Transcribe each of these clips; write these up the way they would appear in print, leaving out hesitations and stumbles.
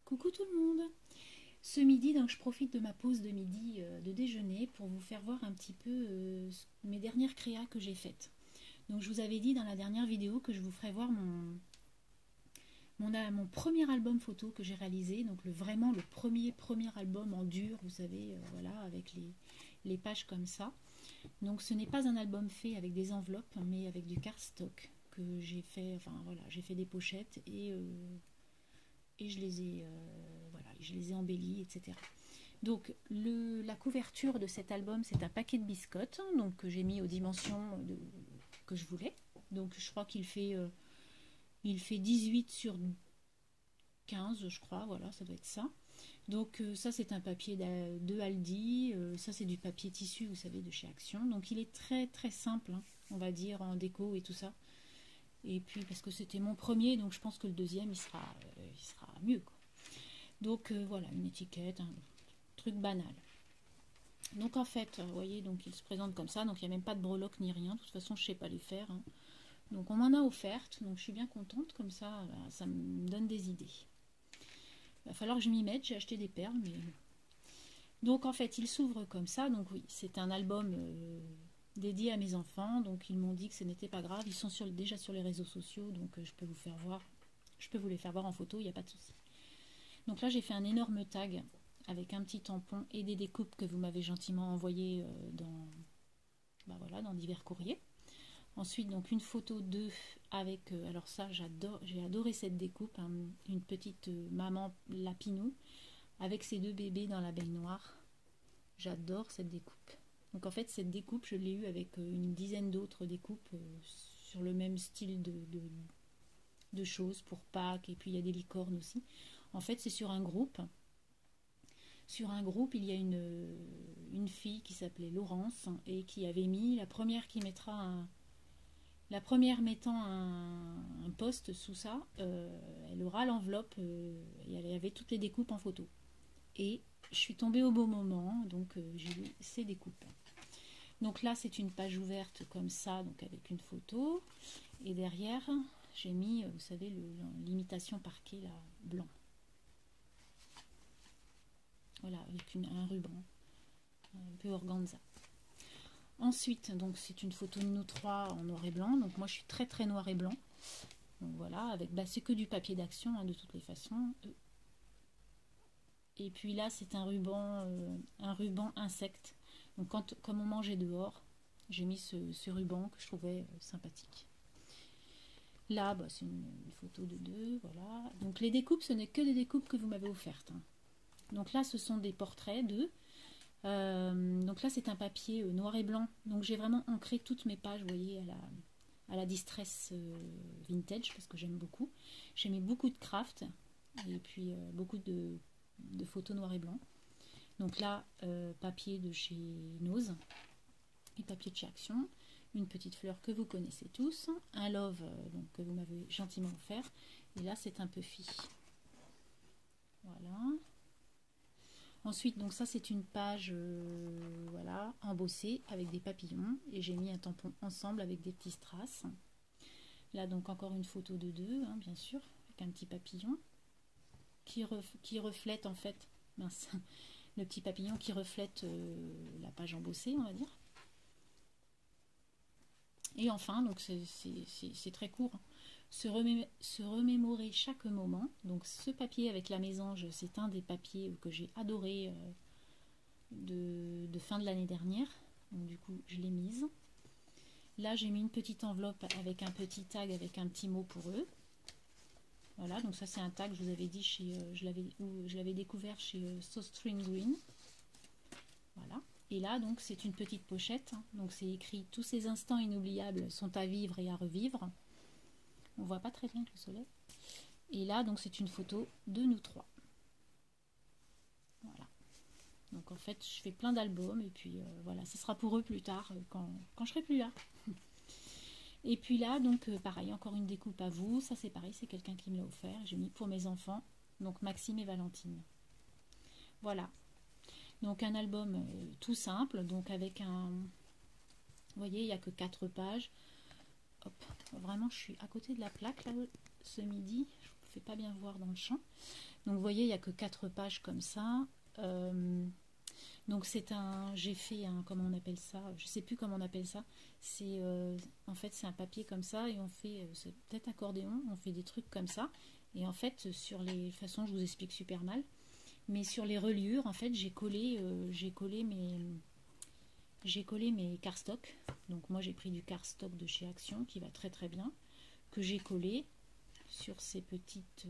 Coucou tout le monde. Ce midi, donc je profite de ma pause de midi de déjeuner pour vous faire voir un petit peu mes dernières créas que j'ai faites. Donc je vous avais dit dans la dernière vidéo que je vous ferais voir mon premier album photo que j'ai réalisé, donc vraiment le premier album en dur, vous savez, voilà, avec les pages comme ça. Donc ce n'est pas un album fait avec des enveloppes, mais avec du cardstock que j'ai fait, enfin voilà, j'ai fait des pochettes et je les ai embellis, etc. Donc la couverture de cet album, c'est un paquet de biscottes, donc que j'ai mis aux dimensions que je voulais. Donc je crois il fait 18 sur 15, je crois, voilà, ça doit être ça. Donc ça c'est un papier de Aldi, ça c'est du papier tissu, vous savez, de chez Action. Donc il est très très simple, hein, on va dire, en déco et tout ça. Et puis parce que c'était mon premier, donc je pense que le deuxième il sera mieux, quoi. Donc voilà, une étiquette, un truc banal. Donc en fait, vous voyez, donc il se présente comme ça, donc il n'y a même pas de breloque ni rien, de toute façon je ne sais pas les faire, hein. Donc on m'en a offerte, donc je suis bien contente, comme ça, ça me donne des idées. Il va falloir que je m'y mette, j'ai acheté des perles, mais... Donc en fait, il s'ouvre comme ça, donc oui, c'est un album dédié à mes enfants, donc ils m'ont dit que ce n'était pas grave, ils sont déjà sur les réseaux sociaux, donc je peux vous les faire voir en photo, il n'y a pas de souci. Donc là j'ai fait un énorme tag avec un petit tampon et des découpes que vous m'avez gentiment envoyées dans divers courriers. Ensuite donc une photo d'eux avec, alors ça j'ai adoré cette découpe, hein, une petite maman lapinou avec ses deux bébés dans la baignoire. J'adore cette découpe. Donc en fait cette découpe je l'ai eue avec une dizaine d'autres découpes sur le même style de choses pour Pâques, et puis il y a des licornes aussi. En fait c'est sur un groupe. Sur un groupe, il y a une fille qui s'appelait Laurence et qui avait mis la première mettant un post sous ça, elle aura l'enveloppe et elle avait toutes les découpes en photo. Et je suis tombée au bon moment, donc j'ai lu ces découpes. Donc là, c'est une page ouverte comme ça, donc avec une photo. Et derrière, j'ai mis, vous savez, l'imitation parquet là, blanc. Voilà, avec un ruban, un peu organza. Ensuite, donc c'est une photo de nous trois en noir et blanc. Donc moi je suis très très noir et blanc. Donc voilà, avec c'est que du papier d'action, hein, de toutes les façons. Et puis là c'est un ruban insecte. Donc comme on mangeait dehors, j'ai mis ce ruban que je trouvais sympathique. Là, c'est une photo de deux, voilà. Donc les découpes, ce n'est que des découpes que vous m'avez offertes, hein. Donc là, ce sont des portraits d'eux. Donc là, c'est un papier noir et blanc. Donc j'ai vraiment ancré toutes mes pages, vous voyez, à la Distress Vintage, parce que j'aime beaucoup. J'ai mis beaucoup de craft, et puis beaucoup de photos noir et blanc. Donc là, papier de chez Nose, et papier de chez Action. Une petite fleur que vous connaissez tous. Un love donc, que vous m'avez gentiment offert. Et là, c'est un puffy. Voilà. Ensuite, donc ça c'est une page voilà, embossée avec des papillons et j'ai mis un tampon ensemble avec des petits strass. Là donc encore une photo de deux, hein, bien sûr, avec un petit papillon qui reflète en fait, mince, le petit papillon qui reflète la page embossée, on va dire. Et enfin, donc c'est très court, hein. Se remémorer chaque moment. Donc ce papier avec la mésange, c'est un des papiers que j'ai adoré de fin de l'année dernière. Donc du coup, je l'ai mise. Là, j'ai mis une petite enveloppe avec un petit tag avec un petit mot pour eux. Voilà, donc ça c'est un tag, je vous avais dit, je l'avais découvert chez String Green. Voilà. Et là, donc, c'est une petite pochette. Donc c'est écrit « Tous ces instants inoubliables sont à vivre et à revivre ». On voit pas très bien avec le soleil. Et là, donc, c'est une photo de nous trois. Voilà. Donc, en fait, je fais plein d'albums. Et puis, voilà, ce sera pour eux plus tard, quand je serai plus là. Et puis là, donc, pareil, encore une découpe à vous. Ça, c'est pareil, c'est quelqu'un qui me l'a offert. J'ai mis pour mes enfants. Donc, Maxime et Valentine. Voilà. Donc, un album tout simple. Donc, avec un... Vous voyez, il n'y a que 4 pages. Hop, vraiment je suis à côté de la plaque là ce midi, je fait pas bien voir dans le champ. Donc vous voyez, il n'y a que 4 pages comme ça. Donc j'ai fait un, comment on appelle ça, je sais plus comment on appelle ça. C'est en fait c'est un papier comme ça et on fait, c'est peut-être accordéon, on fait des trucs comme ça. Et en fait sur les, de toute façon je vous explique super mal, mais sur les reliures en fait j'ai collé mes cardstock. Donc moi j'ai pris du cardstock de chez Action qui va très très bien, que j'ai collé sur ces petites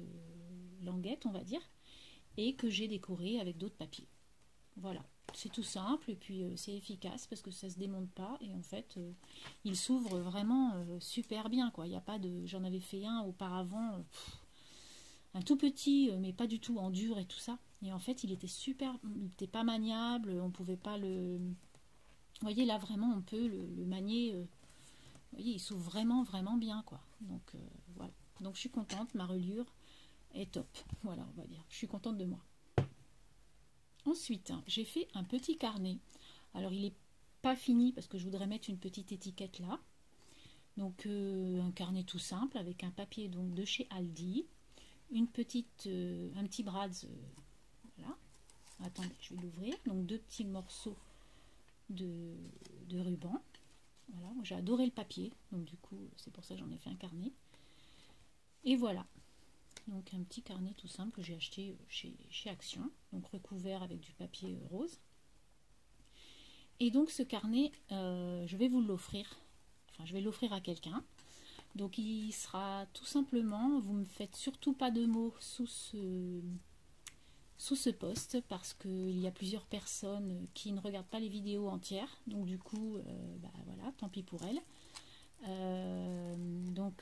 languettes on va dire, et que j'ai décoré avec d'autres papiers. Voilà, c'est tout simple et puis c'est efficace parce que ça se démonte pas et en fait il s'ouvre vraiment super bien quoi. Il y a pas de, j'en avais fait un auparavant, un tout petit mais pas du tout en dur et tout ça. Et en fait il était super, il n'était pas maniable, on pouvait pas le, vous voyez là vraiment on peut le manier. Vous voyez il s'ouvre vraiment vraiment bien quoi. Donc voilà, donc je suis contente, ma reliure est top. Voilà on va dire, je suis contente de moi. Ensuite, j'ai fait un petit carnet. Alors, il n'est pas fini parce que je voudrais mettre une petite étiquette là. Donc, un carnet tout simple avec un papier donc de chez Aldi. Une petite, un petit Brad's. Voilà. Attendez, je vais l'ouvrir. Donc, 2 petits morceaux de ruban. Voilà. Moi, j'ai adoré le papier. Donc, du coup, c'est pour ça que j'en ai fait un carnet. Et voilà. Donc un petit carnet tout simple que j'ai acheté chez Action, donc recouvert avec du papier rose. Et donc ce carnet, je vais vous l'offrir, enfin je vais l'offrir à quelqu'un. Donc il sera tout simplement, vous me faites surtout pas de mots sous ce post parce qu'il y a plusieurs personnes qui ne regardent pas les vidéos entières. Donc du coup, bah, voilà, tant pis pour elles. Donc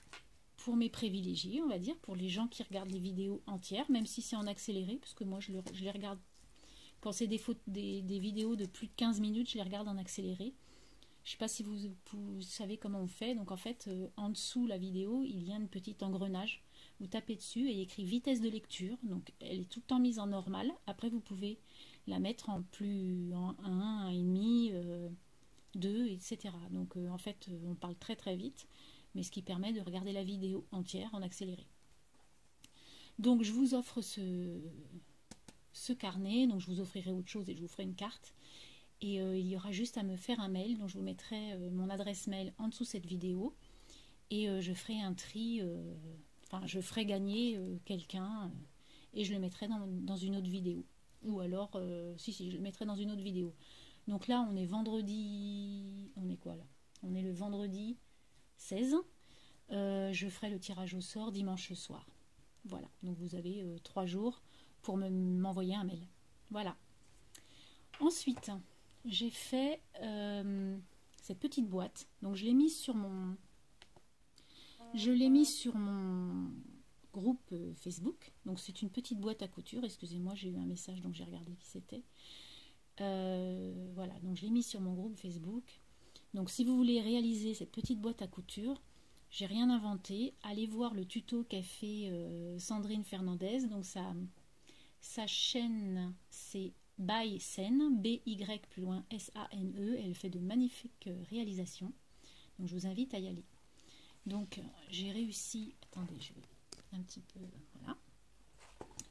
pour mes privilégiés, on va dire, pour les gens qui regardent les vidéos entières, même si c'est en accéléré, parce que moi je les regarde, quand c'est des vidéos de plus de 15 minutes, je les regarde en accéléré. Je ne sais pas si vous savez comment on fait, donc en fait, en dessous la vidéo, il y a un petit engrenage, vous tapez dessus et il y a écrit vitesse de lecture, donc elle est tout le temps mise en normal, après vous pouvez la mettre en 1, 1,5, 2, etc. Donc en fait, on parle très très vite, mais ce qui permet de regarder la vidéo entière en accéléré. Donc je vous offre ce carnet, donc je vous offrirai autre chose et je vous ferai une carte. Et il y aura juste à me faire un mail, donc je vous mettrai mon adresse mail en dessous de cette vidéo. Et je ferai un tri, enfin je ferai gagner quelqu'un et je le mettrai dans une autre vidéo. Ou alors, si, je le mettrai dans une autre vidéo. Donc là, on est vendredi, on est quoi là? On est le vendredi 16. Je ferai le tirage au sort dimanche soir. Voilà, donc vous avez 3 jours pour m'envoyer un mail. Voilà. Ensuite, j'ai fait cette petite boîte. Donc je l'ai mise sur mon groupe Facebook. Donc c'est une petite boîte à couture. Excusez-moi, j'ai eu un message, donc j'ai regardé qui c'était. Voilà, donc je l'ai mise sur mon groupe Facebook. Donc si vous voulez réaliser cette petite boîte à couture, j'ai rien inventé. Allez voir le tuto qu'a fait Sandrine Fernandez. Donc sa chaîne, c'est By Sane, B-Y plus loin S-A-N-E. Elle fait de magnifiques réalisations. Donc je vous invite à y aller. Donc j'ai réussi. Attendez, je vais un petit peu. Voilà.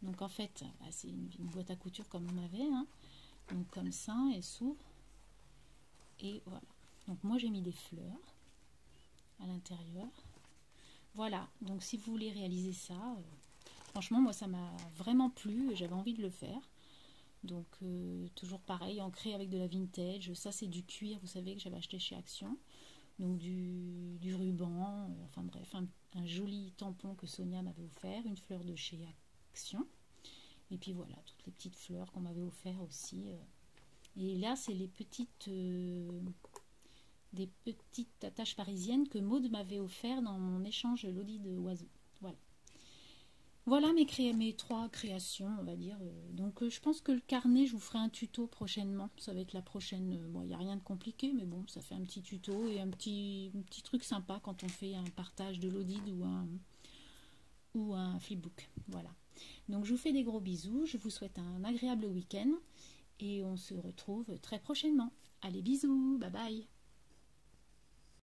Donc en fait, bah, c'est une boîte à couture comme on avait. Hein. Donc comme ça, elle s'ouvre. Et voilà. Donc moi j'ai mis des fleurs à l'intérieur. Voilà. Donc si vous voulez réaliser ça, franchement moi ça m'a vraiment plu. J'avais envie de le faire. Donc toujours pareil, ancré avec de la vintage. Ça c'est du cuir, vous savez, que j'avais acheté chez Action. Donc du ruban, enfin bref, un joli tampon que Sonia m'avait offert, une fleur de chez Action. Et puis voilà, toutes les petites fleurs qu'on m'avait offert aussi. Et là, c'est les des petites attaches parisiennes que Maud m'avait offert dans mon échange Lodi de Oiseau. Voilà. Voilà mes 3 créations, on va dire. Donc je pense que le carnet, je vous ferai un tuto prochainement. Ça va être la prochaine. Bon, il n'y a rien de compliqué, mais bon, ça fait un petit tuto et un petit truc sympa quand on fait un partage de l'audit ou un flipbook. Voilà. Donc je vous fais des gros bisous. Je vous souhaite un agréable week-end et on se retrouve très prochainement. Allez, bisous, bye bye.